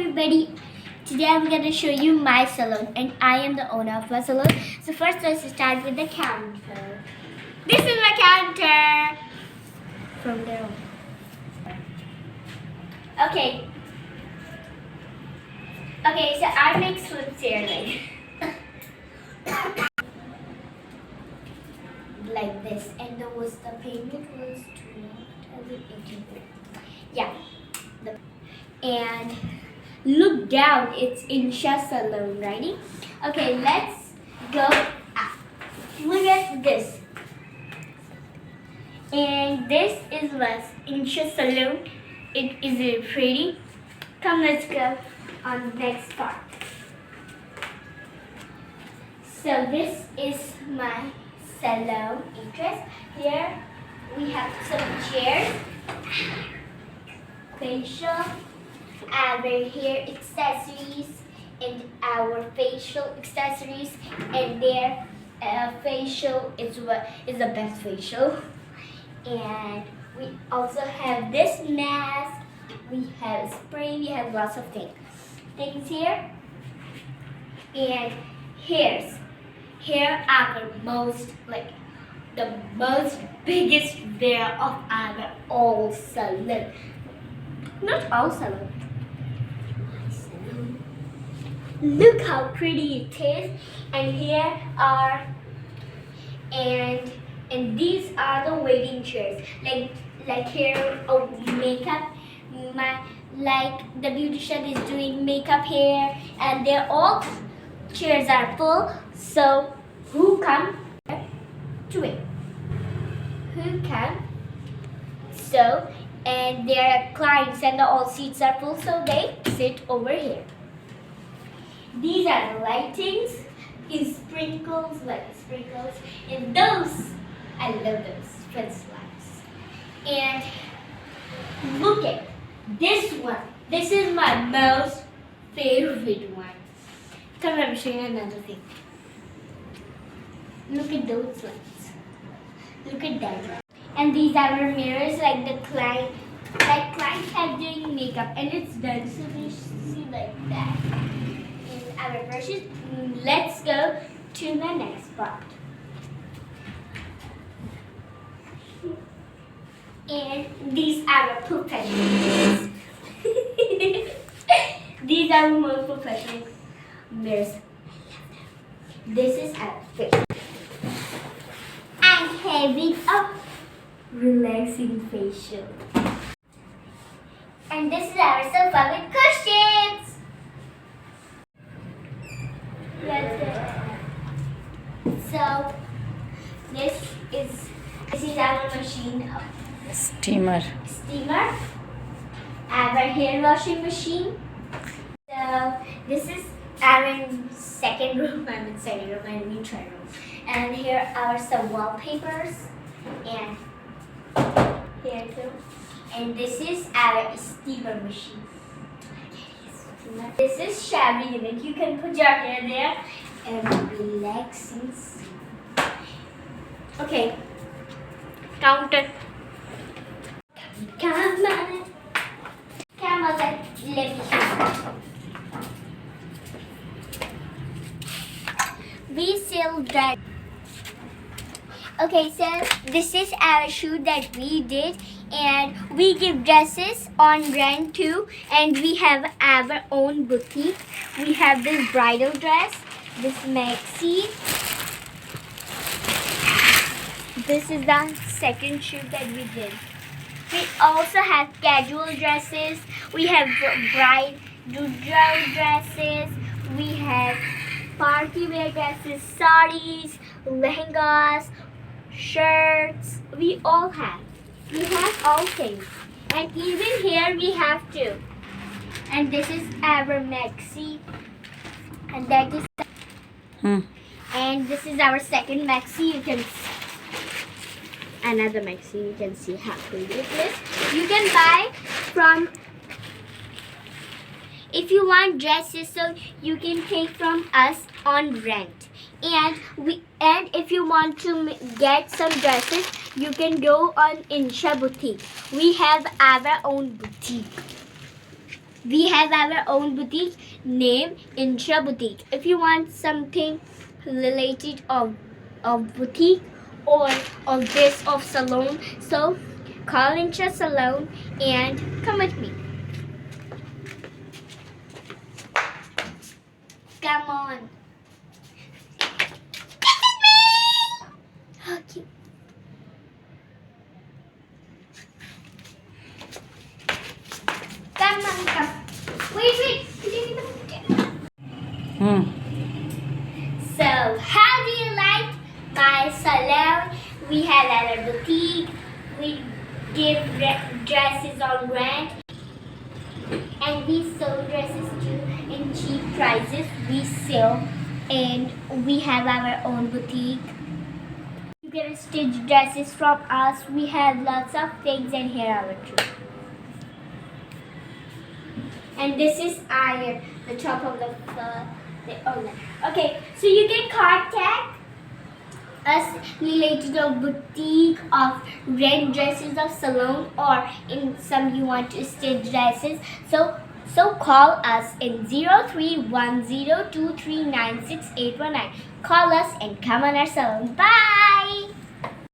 everybody, today I'm going to show you my salon and I am the owner of my salon. So first let's start with the counter. This is my counter. From there on. Okay, so I make slips here like this, and the payment was 2,800. Yeah. And look down, it's insha salon, ready? Okay, let's go up. Look at this. And this is what's insha salon. It is pretty. Come, let's go on the next part. So this is my salon entrance. Here we have some chairs, facial, our hair accessories, and our facial accessories, and their facial is the best facial. And we also have this mask. We have spray. We have lots of things here. And here are the most biggest there of our all salon. Not all salon. Look how pretty it is. And here are and these are the waiting chairs. Like here makeup. Like the beautician is doing makeup here, and they're all chairs are full. So who come to it? Who come? So and their clients and all seats are full, so they sit over here. These are the lightings, is sprinkles, and those, I love those French lights. And look at this one. This is my most favorite one. Come, let me show you another thing. Look at those lights. Look at that. And these are our mirrors, like the client have doing makeup, and it's done. So they see like that. In our brushes, let's go to the next part. And these are our professional mirrors. These are the most professional mirrors. This is our face. I'm having a relaxing facial. And this is our sofa with cushions. Let's go. So this is our machine. Steamer. Our hair washing machine. So this is our second room. I'm in second room. I'm in third room. And here are some wallpapers. And here too. And this is our steamer machine. This is shower unit. You can put your hair there and relax and sleep. Okay. Counter. Come on, let me show you. We sell that. Okay, so this is our shoot that we did, and we give dresses on rent too, and we have our own boutique. We have this bridal dress, this maxi. This is the second shoot that we did. We also have casual dresses. We have bride dresses. We have party wear dresses, sarees, lehengas, shirts. We all have. We have all things. And even here we have two. And this is our maxi. And that is and this is our second maxi. You can see another maxi. You can see how pretty it is. You can buy from, if you want dresses, so you can take from us on rent. And if you want to get some dresses, you can go on Insha boutique. We have our own boutique. We have our own boutique named Insha Boutique. If you want something related of boutique or of this of salon, so call Insha Salon and come with me. Come on. Okay. Come on, come. Wait. So, how do you like my salon? We have our boutique. We give dresses on rent, and we sell dresses too in cheap prices. We sell, and we have our own boutique. You can stitch dresses from us. We have lots of things, and here are our too. And this is iron, the top of the owner. Okay, so you can contact us related to boutique of rent dresses of salon, or in some you want to stitch dresses. So call us in 0310239689. Call us and come on our salon. Bye.